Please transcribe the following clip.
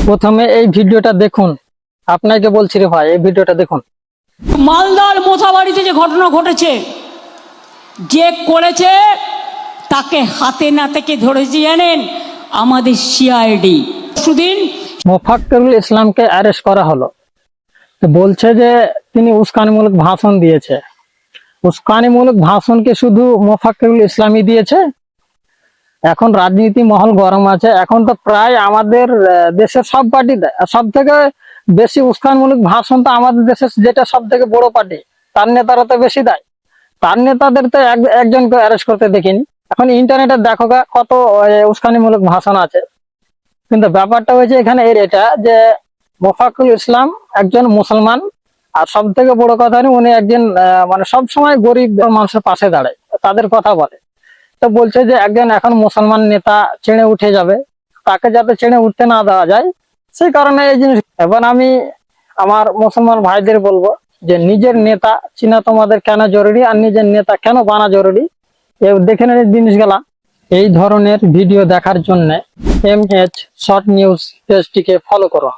প্রথমে এই ভিডিওটা দেখুন। আপনাকে বলছি রে ভাই, এই ভিডিওটা দেখুন। মালদার মোথাবাড়িতে যে ঘটনা ঘটেছে, যে করেছে তাকে হাতে নাতে ধরেছে জানেন? আমাদের সিআইডি। সুদিন মোফাক্কেরুল ইসলামকে অ্যারেস্ট করা হলো। তো বলছে যে তিনি উস্কানিমূলক ভাষণ দিয়েছে। উস্কানিমূলক ভাষণকে শুধু মোফাক্কেরুল ইসলামই দিয়েছে? এখন রাজনীতি মহল গরম আছে। এখন তো প্রায় আমাদের দেশের সব পার্টি দেয়। সব থেকে বেশি উস্কানিমূলক ভাষণ তো আমাদের দেশের যেটা সব থেকে বড় পার্টি, তার নেতারা তো বেশি দেয়। তার নেতাদের তো একজনকে অ্যারেস্ট করতে দেখিনি। এখন ইন্টারনেটে দেখো কত উস্কানিমূলক ভাষণ আছে। কিন্তু ব্যাপারটা হয়েছে এখানে এটা যে মোফাক্কুল ইসলাম একজন মুসলমান, আর সব থেকে বড় কথা উনি একজন মানে সব সময় গরিব মানুষের পাশে দাঁড়ায়, তাদের কথা বলে। তো বলছে যে একজন এখন মুসলমান নেতা চেড়ে উঠে যাবে, তাকে যাতে চেড়ে উঠতে না দেওয়া যায়, সেই কারণে এই জিনিস। এবার আমি আমার মুসলমান ভাইদের বলবো যে নিজের নেতা চিনা তোমাদের কেন জরুরি, আর নিজের নেতা কেন বানা জরুরি, দেখে নেন জিনিসগুলা। এই ধরনের ভিডিও দেখার জন্য MH শর্ট নিউজ পেজটিকে ফলো করো।